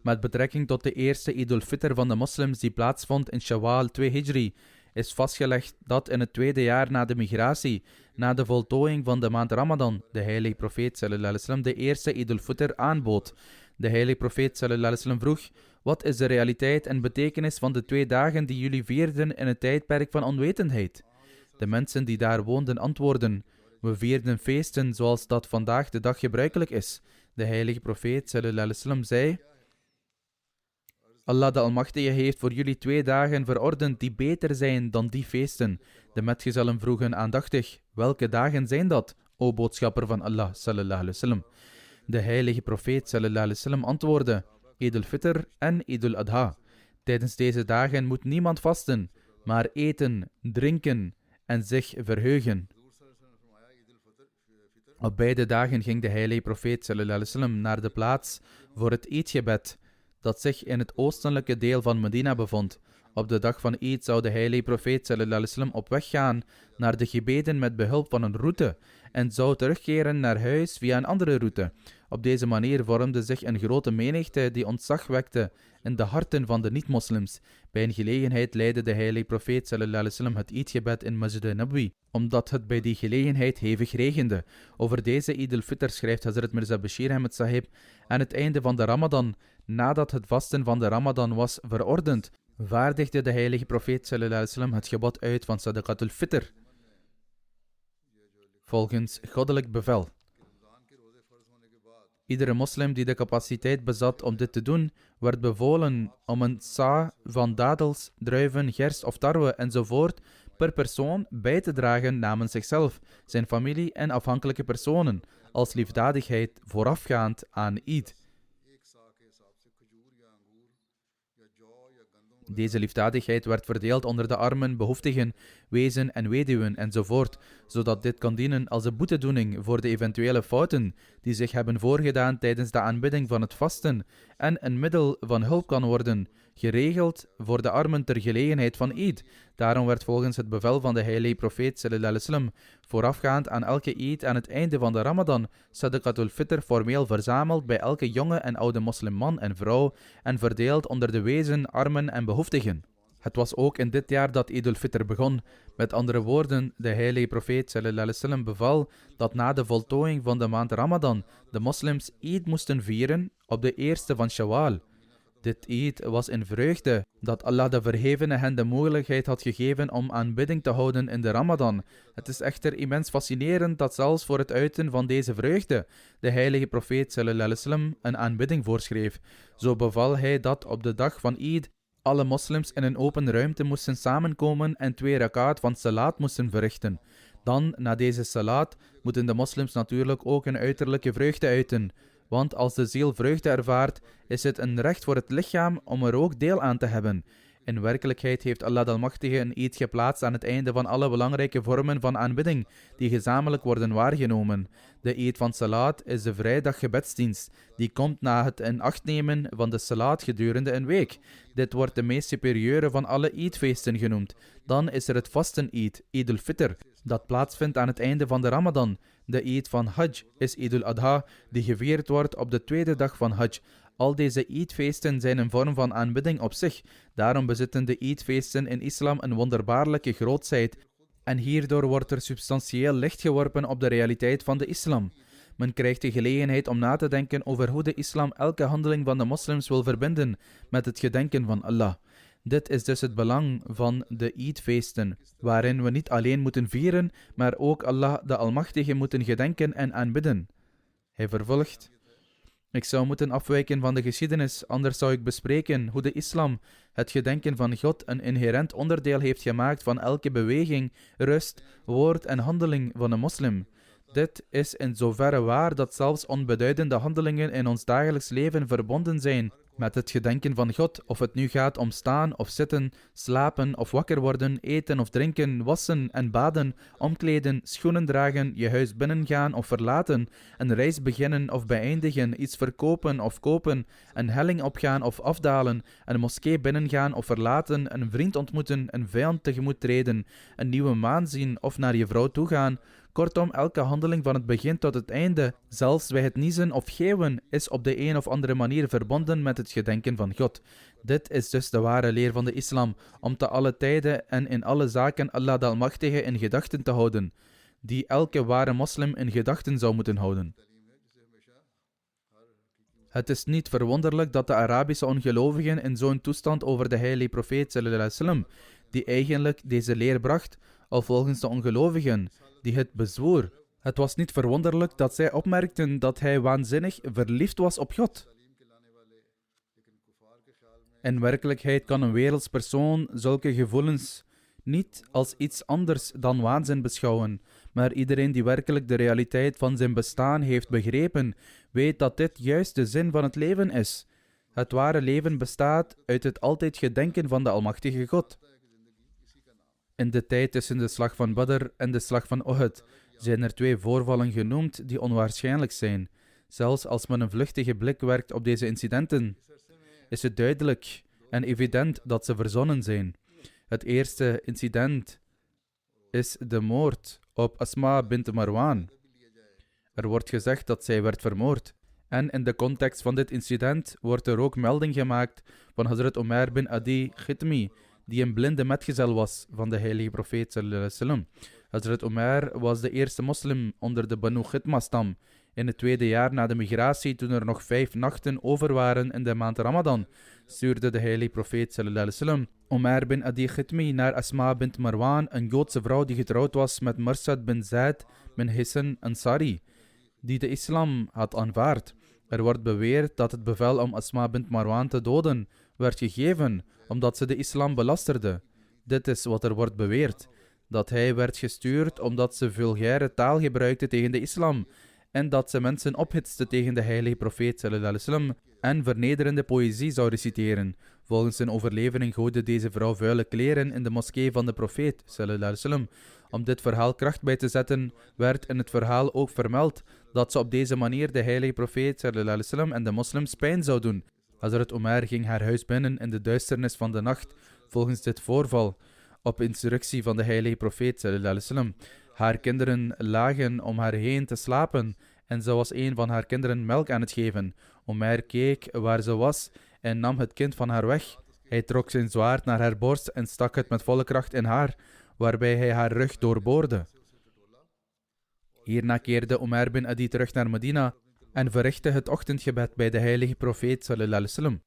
Met betrekking tot de eerste Eid al-Fitr van de moslims die plaatsvond in Shawwal 2 Hijri, is vastgelegd dat in het tweede jaar na de migratie, na de voltooiing van de maand Ramadan, de heilige profeet sallallahu alaihi wasallam de eerste Eid al-Fitr aanbood. De heilige profeet sallallahu alaihi wasallam vroeg: wat is de realiteit en betekenis van de 2 dagen die jullie vierden in het tijdperk van onwetendheid? De mensen die daar woonden antwoordden: we vierden feesten zoals dat vandaag de dag gebruikelijk is. De heilige profeet sallallahu alaihi wasallam zei: Allah de Almachtige heeft voor jullie 2 dagen verordend die beter zijn dan die feesten. De metgezellen vroegen aandachtig: welke dagen zijn dat, o boodschapper van Allah sallallahu alaihi wasallam? De heilige profeet sallallahu alaihi wasallam antwoordde: Eid al-Fitr en Eid al-Adha. Tijdens deze dagen moet niemand vasten, maar eten, drinken en zich verheugen. Op beide dagen ging de heilige profeet sallallahu alaihi wasallam naar de plaats voor het Eidgebed, dat zich in het oostelijke deel van Medina bevond. Op de dag van Eid zou de heilige profeet sallallahu alaihi wasallam op weg gaan naar de gebeden met behulp van een route en zou terugkeren naar huis via een andere route. Op deze manier vormde zich een grote menigte die ontzag wekte in de harten van de niet-moslims. Bij een gelegenheid leidde de heilige profeet sallallahu alaihi wasallam het Eidgebed in Masjid al-Nabawi, omdat het bij die gelegenheid hevig regende. Over deze Eid al-Fitr schrijft Hazrat Mirza Bashir Ahmed Sahib: aan het einde van de Ramadan, nadat het vasten van de Ramadan was verordend, vaardigde de heilige profeet sallallahu alaihi wasallam het gebod uit van Sadaqatul Fitr volgens goddelijk bevel. Iedere moslim die de capaciteit bezat om dit te doen, werd bevolen om een sa van dadels, druiven, gerst of tarwe enzovoort per persoon bij te dragen namens zichzelf, zijn familie en afhankelijke personen, als liefdadigheid voorafgaand aan Eid. Deze liefdadigheid werd verdeeld onder de armen, behoeftigen, wezen en weduwen enzovoort, zodat dit kan dienen als een boetedoening voor de eventuele fouten die zich hebben voorgedaan tijdens de aanbidding van het vasten en een middel van hulp kan worden, geregeld voor de armen ter gelegenheid van Eid. Daarom werd volgens het bevel van de heilige profeet sallallahu alaihi wasallam voorafgaand aan elke Eid aan het einde van de Ramadan Sadaqatul Fitr formeel verzameld bij elke jonge en oude moslimman en vrouw en verdeeld onder de wezen, armen en behoeftigen. Het was ook in dit jaar dat Eid al-Fitr begon. Met andere woorden, de heilige profeet sallallahu alaihi wasallam beval dat na de voltooiing van de maand Ramadan de moslims Eid moesten vieren op de eerste van Shawwal. Dit Eid was in vreugde dat Allah de Verhevene hen de mogelijkheid had gegeven om aanbidding te houden in de Ramadan. Het is echter immens fascinerend dat zelfs voor het uiten van deze vreugde de heilige profeet sallallahu alaihi wasallam een aanbidding voorschreef. Zo beval hij dat op de dag van Eid alle moslims in een open ruimte moesten samenkomen en 2 rakaat van salat moesten verrichten. Dan, na deze salat, moeten de moslims natuurlijk ook een uiterlijke vreugde uiten. Want als de ziel vreugde ervaart, is het een recht voor het lichaam om er ook deel aan te hebben. In werkelijkheid heeft Allah de Almachtige een eed geplaatst aan het einde van alle belangrijke vormen van aanbidding die gezamenlijk worden waargenomen. De eed van Salat is de vrijdaggebedsdienst. Die komt na het in acht nemen van de Salat gedurende een week. Dit wordt de meest superieure van alle eedfeesten genoemd. Dan is er het vasten-eed, Eid al-Fitr, dat plaatsvindt aan het einde van de Ramadan. De eed van Hajj is Eid al-Adha, die gevierd wordt op de tweede dag van Hajj. Al deze eedfeesten zijn een vorm van aanbidding op zich. Daarom bezitten de eedfeesten in islam een wonderbaarlijke grootsheid. En hierdoor wordt er substantieel licht geworpen op de realiteit van de islam. Men krijgt de gelegenheid om na te denken over hoe de islam elke handeling van de moslims wil verbinden met het gedenken van Allah. Dit is dus het belang van de eedfeesten, waarin we niet alleen moeten vieren, maar ook Allah de Almachtige moeten gedenken en aanbidden. Hij vervolgt: ik zou moeten afwijken van de geschiedenis, anders zou ik bespreken hoe de islam het gedenken van God een inherent onderdeel heeft gemaakt van elke beweging, rust, woord en handeling van een moslim. Dit is in zoverre waar dat zelfs onbeduidende handelingen in ons dagelijks leven verbonden zijn met het gedenken van God, of het nu gaat om staan of zitten, slapen of wakker worden, eten of drinken, wassen en baden, omkleden, schoenen dragen, je huis binnengaan of verlaten, een reis beginnen of beëindigen, iets verkopen of kopen, een helling opgaan of afdalen, een moskee binnengaan of verlaten, een vriend ontmoeten, een vijand tegemoet treden, een nieuwe maan zien of naar je vrouw toegaan. Kortom, elke handeling van het begin tot het einde, zelfs bij het niezen of geeuwen, is op de een of andere manier verbonden met het gedenken van God. Dit is dus de ware leer van de islam, om te alle tijden en in alle zaken Allah de Almachtige in gedachten te houden, die elke ware moslim in gedachten zou moeten houden. Het is niet verwonderlijk dat de Arabische ongelovigen in zo'n toestand over de heilige profeet sallallahu alaihi wasallam, die eigenlijk deze leer bracht, al volgens de ongelovigen, die het bezwoer. Het was niet verwonderlijk dat zij opmerkten dat hij waanzinnig verliefd was op God. In werkelijkheid kan een werelds persoon zulke gevoelens niet als iets anders dan waanzin beschouwen, maar iedereen die werkelijk de realiteit van zijn bestaan heeft begrepen, weet dat dit juist de zin van het leven is. Het ware leven bestaat uit het altijd gedenken van de Almachtige God. In de tijd tussen de slag van Badr en de slag van Uhud zijn er twee voorvallen genoemd die onwaarschijnlijk zijn. Zelfs als men een vluchtige blik werkt op deze incidenten, is het duidelijk en evident dat ze verzonnen zijn. Het eerste incident is de moord op Asma bint Marwan. Er wordt gezegd dat zij werd vermoord. En in de context van dit incident wordt er ook melding gemaakt van Hazrat Umar bin Adi Khitmi, die een blinde metgezel was van de heilige profeet sallallahu alaihi wasallam. Hazrat Umar was de eerste moslim onder de Banu Khitma-stam. In het tweede jaar na de migratie, toen er nog 5 nachten over waren in de maand Ramadan, stuurde de heilige profeet sallallahu alaihi wasallam Umar bin Adi Khitmi naar Asma bint Marwan, een Joodse vrouw die getrouwd was met Marsad bin Zaid bin Hisan Ansari, die de islam had aanvaard. Er wordt beweerd dat het bevel om Asma bint Marwan te doden werd gegeven omdat ze de islam belasterde. Dit is wat er wordt beweerd, dat hij werd gestuurd omdat ze vulgaire taal gebruikte tegen de islam en dat ze mensen ophitste tegen de heilige profeet sallallahu alaihi wasallam en vernederende poëzie zou reciteren. Volgens een overlevering gooide deze vrouw vuile kleren in de moskee van de profeet sallallahu alaihi wasallam. Om dit verhaal kracht bij te zetten, werd in het verhaal ook vermeld dat ze op deze manier de heilige profeet sallallahu alaihi wasallam en de moslims pijn zou doen. Hazrat Umar ging haar huis binnen in de duisternis van de nacht volgens dit voorval, op instructie van de heilige profeet sallallahu alaihi wasallam. Haar kinderen lagen om haar heen te slapen en ze was een van haar kinderen melk aan het geven. Umar keek waar ze was en nam het kind van haar weg. Hij trok zijn zwaard naar haar borst en stak het met volle kracht in haar, waarbij hij haar rug doorboorde. Hierna keerde Umar bin Adi terug naar Medina en verrichtte het ochtendgebed bij de heilige profeet sallallahu alaihi wasallam.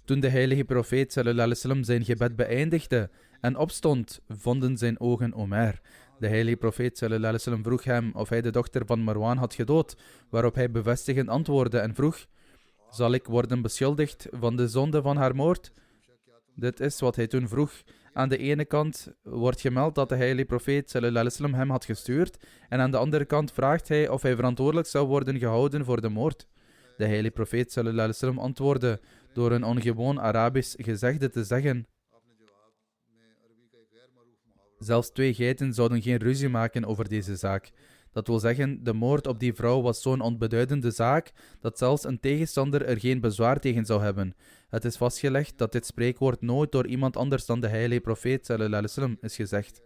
Toen de heilige profeet sallallahu alaihi wasallam zijn gebed beëindigde en opstond, vonden zijn ogen Umar. De heilige profeet sallallahu alaihi wasallam vroeg hem of hij de dochter van Marwan had gedood, waarop hij bevestigend antwoordde en vroeg: zal ik worden beschuldigd van de zonde van haar moord? Dit is wat hij toen vroeg. Aan de ene kant wordt gemeld dat de heilige profeet sallallahu alaihi wasallam hem had gestuurd en aan de andere kant vraagt hij of hij verantwoordelijk zou worden gehouden voor de moord. De heilige profeet sallallahu alaihi wasallam antwoordde: door een ongewoon Arabisch gezegde te zeggen: zelfs twee geiten zouden geen ruzie maken over deze zaak. Dat wil zeggen, de moord op die vrouw was zo'n onbeduidende zaak dat zelfs een tegenstander er geen bezwaar tegen zou hebben. Het is vastgelegd dat dit spreekwoord nooit door iemand anders dan de heilige profeet sallallahu alaihi wasallam is gezegd.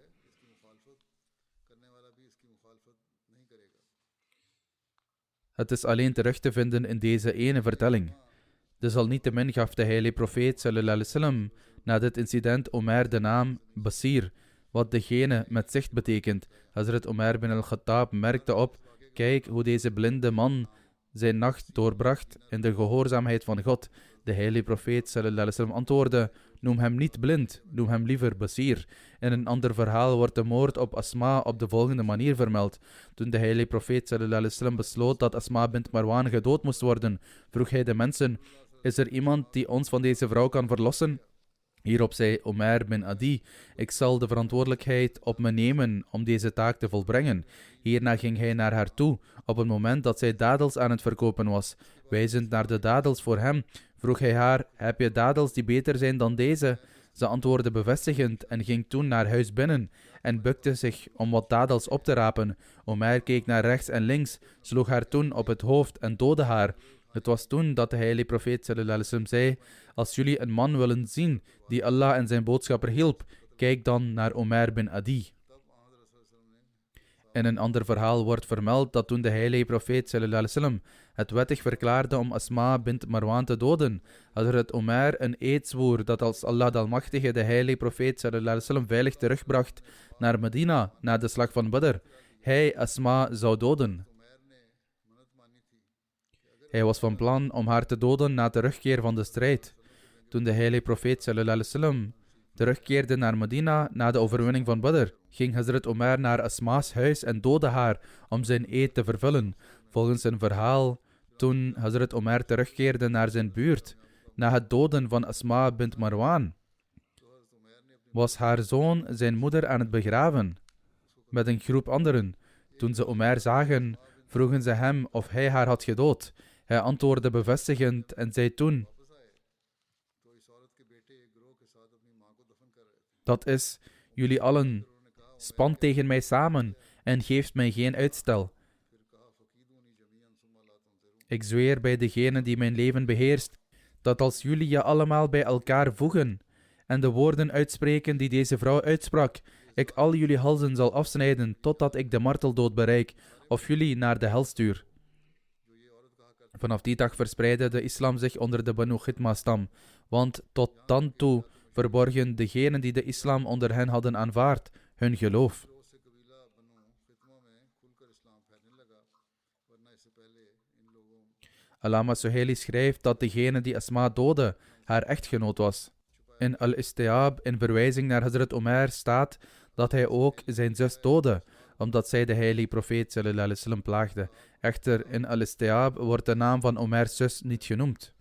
Het is alleen terug te vinden in deze ene vertelling. Desalniettemin gaf de heilige profeet sallallahu alaihi wasallam na dit incident Omer de naam Basir, wat degene met zicht betekent. Hazrat Omer bin al-Khattab merkte op: kijk hoe deze blinde man zijn nacht doorbracht in de gehoorzaamheid van God. De heilige profeet sallallahu alaihi wasallam antwoordde: noem hem niet blind, noem hem liever Basir. In een ander verhaal wordt de moord op Asma op de volgende manier vermeld. Toen de heilige profeet sallallahu alaihi wasallam besloot dat Asma bint Marwan gedood moest worden, vroeg hij de mensen: is er iemand die ons van deze vrouw kan verlossen? Hierop zei Omer bin Adi: ik zal de verantwoordelijkheid op me nemen om deze taak te volbrengen. Hierna ging hij naar haar toe, op het moment dat zij dadels aan het verkopen was. Wijzend naar de dadels voor hem, vroeg hij haar: heb je dadels die beter zijn dan deze? Ze antwoordde bevestigend en ging toen naar huis binnen en bukte zich om wat dadels op te rapen. Omer keek naar rechts en links, sloeg haar toen op het hoofd en doodde haar. Het was toen dat de heilige profeet sallallahu alaihi wasallam zei: als jullie een man willen zien die Allah en zijn boodschapper hielp, kijk dan naar Omer bin Adi. In een ander verhaal wordt vermeld dat toen de heilige profeet sallallahu alaihi wasallam het wettig verklaarde om Asma bint Marwan te doden, Hazrat Omer een eed zwoer dat als Allah de Almachtige de heilige profeet sallallahu alaihi wasallam veilig terugbracht naar Medina na de slag van Badr, hij Asma zou doden. Hij was van plan om haar te doden na terugkeer van de strijd. Toen de heilige profeet sallallahu alaihi wasallam terugkeerde naar Medina na de overwinning van Badr, ging Hazrat Omer naar Asma's huis en doodde haar om zijn eed te vervullen. Volgens een verhaal, toen Hazrat Omer terugkeerde naar zijn buurt, na het doden van Asma bint Marwan, was haar zoon zijn moeder aan het begraven, met een groep anderen. Toen ze Omer zagen, vroegen ze hem of hij haar had gedood. Hij antwoordde bevestigend en zei toen: dat is, jullie allen, spant tegen mij samen en geeft mij geen uitstel. Ik zweer bij degene die mijn leven beheerst, dat als jullie je allemaal bij elkaar voegen en de woorden uitspreken die deze vrouw uitsprak, ik al jullie halzen zal afsnijden totdat ik de marteldood bereik of jullie naar de hel stuur. Vanaf die dag verspreidde de islam zich onder de Banu Khitma-stam, want tot dan toe verborgen degenen die de islam onder hen hadden aanvaard hun geloof. Allama Suhaili schrijft dat degene die Asma doodde haar echtgenoot was. In Al-Istiab, in verwijzing naar Hazrat Omer, staat dat hij ook zijn zus doodde, omdat zij de heilige profeet sallallahu alaihi wasallam plaagde. Echter, in Al-Istiab wordt de naam van Omers zus niet genoemd.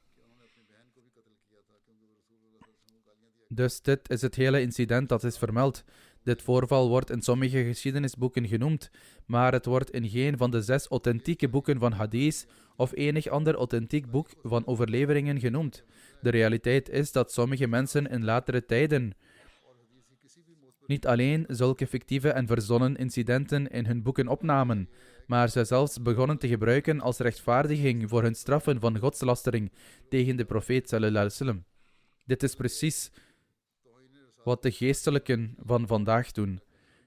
Dus dit is het hele incident dat is vermeld. Dit voorval wordt in sommige geschiedenisboeken genoemd, maar het wordt in geen van de 6 authentieke boeken van hadith of enig ander authentiek boek van overleveringen genoemd. De realiteit is dat sommige mensen in latere tijden niet alleen zulke fictieve en verzonnen incidenten in hun boeken opnamen, maar ze zelfs begonnen te gebruiken als rechtvaardiging voor hun straffen van godslastering tegen de profeet sallallahu alaihi wasallam. Dit is precies wat de geestelijken van vandaag doen.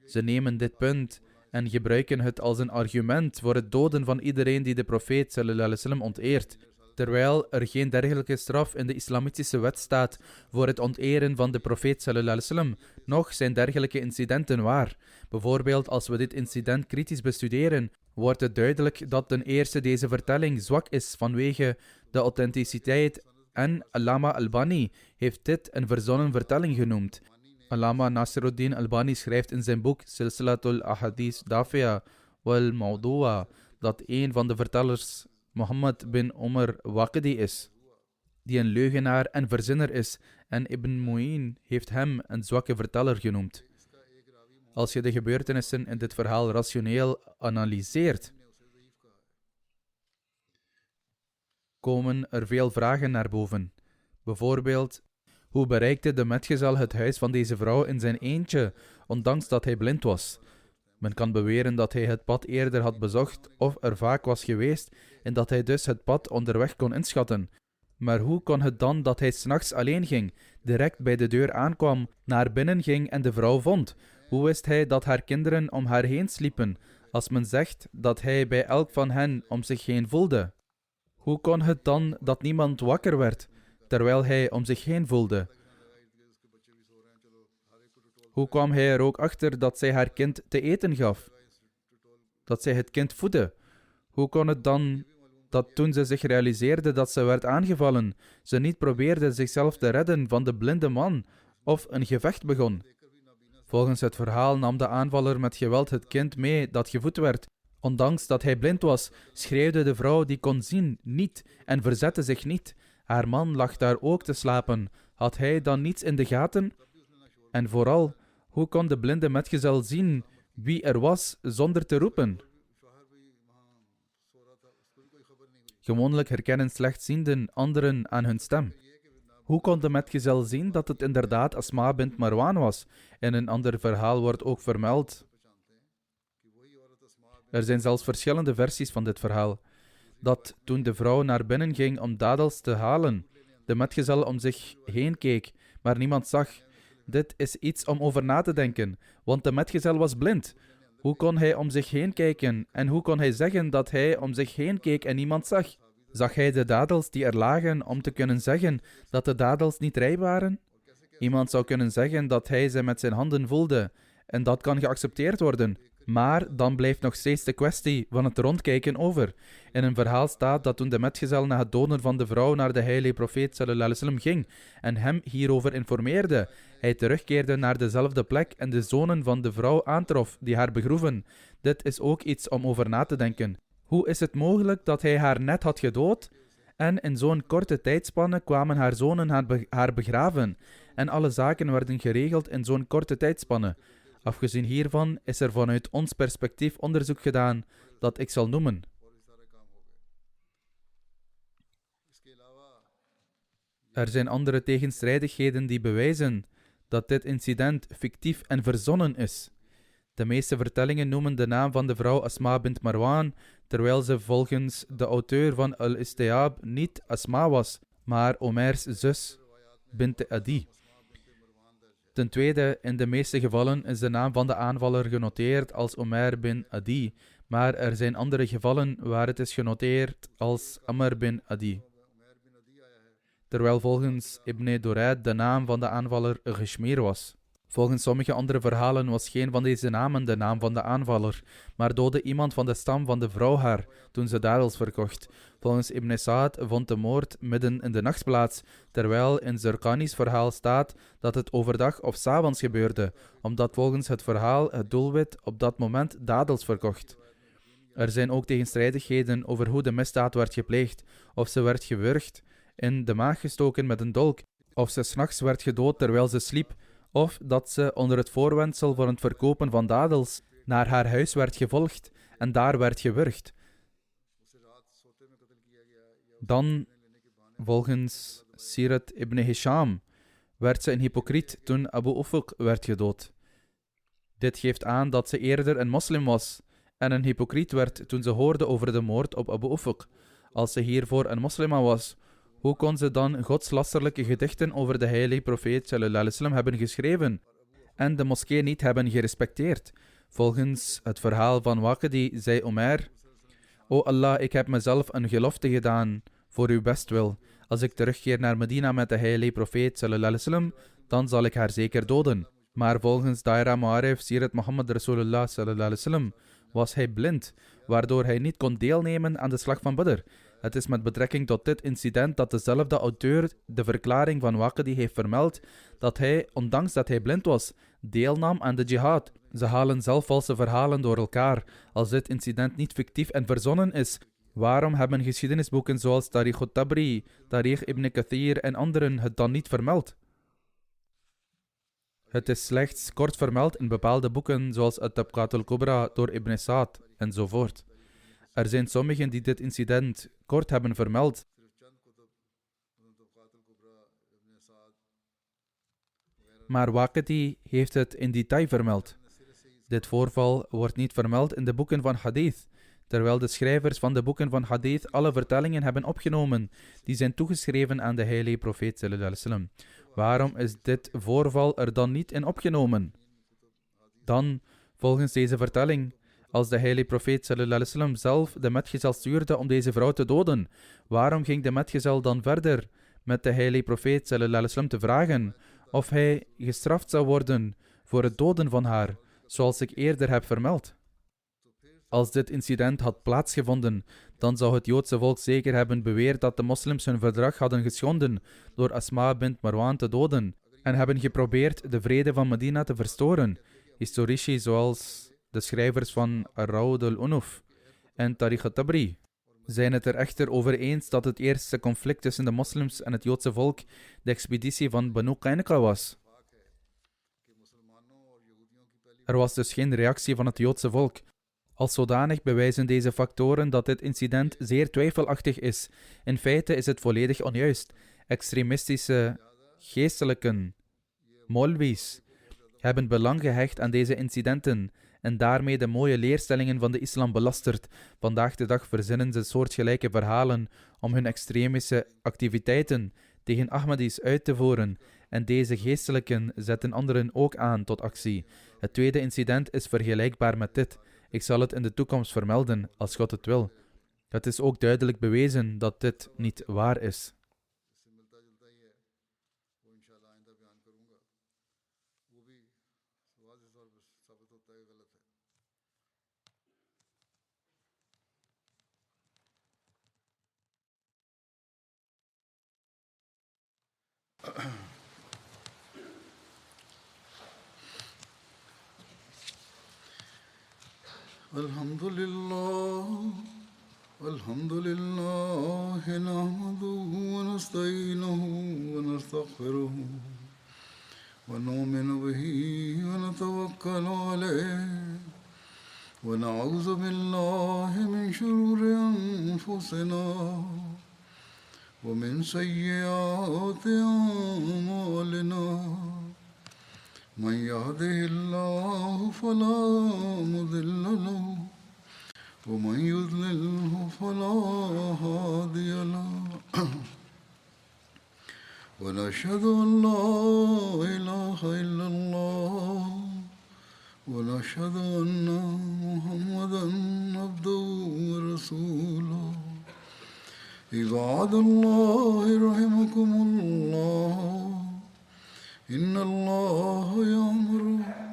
Ze nemen dit punt en gebruiken het als een argument voor het doden van iedereen die de profeet sallallahu alaihi wasallam onteert, terwijl er geen dergelijke straf in de islamitische wet staat voor het onteren van de profeet sallallahu alaihi wasallam. Nog zijn dergelijke incidenten waar. Bijvoorbeeld als we dit incident kritisch bestuderen, wordt het duidelijk dat ten eerste deze vertelling zwak is vanwege de authenticiteit en Allama Albani heeft dit een verzonnen vertelling genoemd. Allama Nasiruddin Albani schrijft in zijn boek Silsilatul Ahadith Dafi'a wal Mawdu'a dat een van de vertellers Mohammed bin Umar Waqidi is, die een leugenaar en verzinner is, en Ibn Mu'in heeft hem een zwakke verteller genoemd. Als je de gebeurtenissen in dit verhaal rationeel analyseert, komen er veel vragen naar boven. Bijvoorbeeld, hoe bereikte de metgezel het huis van deze vrouw in zijn eentje, ondanks dat hij blind was? Men kan beweren dat hij het pad eerder had bezocht of er vaak was geweest en dat hij dus het pad onderweg kon inschatten. Maar hoe kon het dan dat hij 's nachts alleen ging, direct bij de deur aankwam, naar binnen ging en de vrouw vond? Hoe wist hij dat haar kinderen om haar heen sliepen, als men zegt dat hij bij elk van hen om zich heen voelde? Hoe kon het dan dat niemand wakker werd, terwijl hij om zich heen voelde? Hoe kwam hij er ook achter dat zij haar kind te eten gaf? Dat zij het kind voedde? Hoe kon het dan dat toen ze zich realiseerde dat ze werd aangevallen, ze niet probeerde zichzelf te redden van de blinde man of een gevecht begon? Volgens het verhaal nam de aanvaller met geweld het kind mee dat gevoed werd. Ondanks dat hij blind was, schreeuwde de vrouw die kon zien niet en verzette zich niet. Haar man lag daar ook te slapen. Had hij dan niets in de gaten? En vooral, hoe kon de blinde metgezel zien wie er was zonder te roepen? Gewoonlijk herkennen slechtzienden anderen aan hun stem. Hoe kon de metgezel zien dat het inderdaad Asma bint Marwan was? In een ander verhaal wordt ook vermeld. Er zijn zelfs verschillende versies van dit verhaal. Dat toen de vrouw naar binnen ging om dadels te halen, de metgezel om zich heen keek, maar niemand zag. Dit is iets om over na te denken, want de metgezel was blind. Hoe kon hij om zich heen kijken en hoe kon hij zeggen dat hij om zich heen keek en niemand zag? Zag hij de dadels die er lagen om te kunnen zeggen dat de dadels niet rijp waren? Iemand zou kunnen zeggen dat hij ze met zijn handen voelde en dat kan geaccepteerd worden. Maar dan blijft nog steeds de kwestie van het rondkijken over. In een verhaal staat dat toen de metgezel na het doden van de vrouw naar de heilige profeet sallallahu alaihi wasallam ging en hem hierover informeerde, hij terugkeerde naar dezelfde plek en de zonen van de vrouw aantrof die haar begroeven. Dit is ook iets om over na te denken. Hoe is het mogelijk dat hij haar net had gedood en in zo'n korte tijdspanne kwamen haar zonen haar begraven en alle zaken werden geregeld in zo'n korte tijdspanne? Afgezien hiervan is er vanuit ons perspectief onderzoek gedaan dat ik zal noemen. Er zijn andere tegenstrijdigheden die bewijzen dat dit incident fictief en verzonnen is. De meeste vertellingen noemen de naam van de vrouw Asma bint Marwan, terwijl ze volgens de auteur van Al-Istiab niet Asma was, maar Omers zus, bint Adi. Ten tweede, in de meeste gevallen is de naam van de aanvaller genoteerd als Omer bin Adi, maar er zijn andere gevallen waar het is genoteerd als Amr bin Adi. Terwijl volgens Ibn Durayd de naam van de aanvaller Ghishmir was. Volgens sommige andere verhalen was geen van deze namen de naam van de aanvaller, maar doodde iemand van de stam van de vrouw haar toen ze dadels verkocht. Volgens Ibn Sa'd vond de moord midden in de nacht plaats, terwijl in Zurqani's verhaal staat dat het overdag of 's avonds gebeurde, omdat volgens het verhaal het doelwit op dat moment dadels verkocht. Er zijn ook tegenstrijdigheden over hoe de misdaad werd gepleegd, of ze werd gewurgd, in de maag gestoken met een dolk, of ze 's nachts werd gedood terwijl ze sliep, of dat ze onder het voorwendsel van het verkopen van dadels naar haar huis werd gevolgd en daar werd gewurgd. Dan, volgens Sirat ibn Hisham, werd ze een hypocriet toen Abu Ufuq werd gedood. Dit geeft aan dat ze eerder een moslim was en een hypocriet werd toen ze hoorde over de moord op Abu Ufuq. Als ze hiervoor een moslima was, hoe kon ze dan godslasterlijke gedichten over de heilige profeet sallallahu alaihi wasallam hebben geschreven en de moskee niet hebben gerespecteerd? Volgens het verhaal van Waqidi zei Omer: O Allah, ik heb mezelf een gelofte gedaan voor uw bestwil. Als ik terugkeer naar Medina met de heilige profeet sallallahu alaihi wasallam, dan zal ik haar zeker doden. Maar volgens Daira Ma'arif Sirat Muhammad Rasulullah sallallahu alaihi wasallam was hij blind, waardoor hij niet kon deelnemen aan de slag van Badr. Het is met betrekking tot dit incident dat dezelfde auteur de verklaring van Waqidi heeft vermeld dat hij, ondanks dat hij blind was, deelnam aan de jihad. Ze halen zelf valse verhalen door elkaar. Als dit incident niet fictief en verzonnen is, waarom hebben geschiedenisboeken zoals Tarikh al-Tabri, Tarikh ibn Kathir en anderen het dan niet vermeld? Het is slechts kort vermeld in bepaalde boeken zoals At-Tabqat al-Kubra door Ibn Sa'd enzovoort. Er zijn sommigen die dit incident kort hebben vermeld. Maar Waqidi heeft het in detail vermeld. Dit voorval wordt niet vermeld in de boeken van hadith, terwijl de schrijvers van de boeken van hadith alle vertellingen hebben opgenomen die zijn toegeschreven aan de heilige profeet sallallahu alaihi wasallam. Waarom is dit voorval er dan niet in opgenomen? Dan, volgens deze vertelling, als de heilige profeet sallallahu alaihi wasallam zelf de metgezel stuurde om deze vrouw te doden, waarom ging de metgezel dan verder met de heilige profeet sallallahu alaihi wasallam te vragen of hij gestraft zou worden voor het doden van haar, zoals ik eerder heb vermeld? Als dit incident had plaatsgevonden, dan zou het Joodse volk zeker hebben beweerd dat de moslims hun verdrag hadden geschonden door Asma bint Marwan te doden en hebben geprobeerd de vrede van Medina te verstoren. Historici zoals de schrijvers van Ar-Rawd al-Unuf en Tariq al-Tabri zijn het er echter over eens dat het eerste conflict tussen de moslims en het Joodse volk de expeditie van Banu Qaynuqa was. Er was dus geen reactie van het Joodse volk. Als zodanig bewijzen deze factoren dat dit incident zeer twijfelachtig is. In feite is het volledig onjuist. Extremistische geestelijken, molwis, hebben belang gehecht aan deze incidenten en daarmee de mooie leerstellingen van de islam belasterd. Vandaag de dag verzinnen ze soortgelijke verhalen om hun extremische activiteiten tegen Ahmadis uit te voeren en deze geestelijken zetten anderen ook aan tot actie. Het tweede incident is vergelijkbaar met dit. Ik zal het in de toekomst vermelden, als God het wil. Het is ook duidelijk bewezen dat dit niet waar is. الحمد لله نحمده ونستعينه ونستغفره ونؤمن به ونتوكل عليه ونعوذ بالله من شرور أنفسنا ومن سيئات أعمالنا من يهده الله فلا مضل له ومن يضلله فلا هادي له ونشهد أن لا إله إلا الله ونشهد أن محمدا عبده ورسوله عباد الله رحمكم الله إن الله يأمر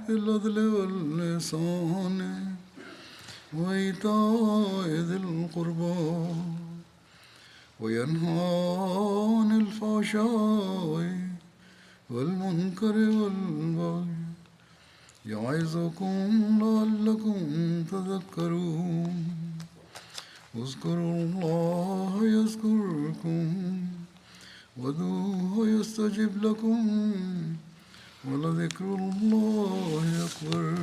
بالعدل والإحسان وإيتاء ذي القربى وينهى عن الفحشاء والمنكر والبغي يعظكم لعلكم تذكرون اذكروا الله يذكركم وادعوه يستجب لكم ولذكر الله أكبر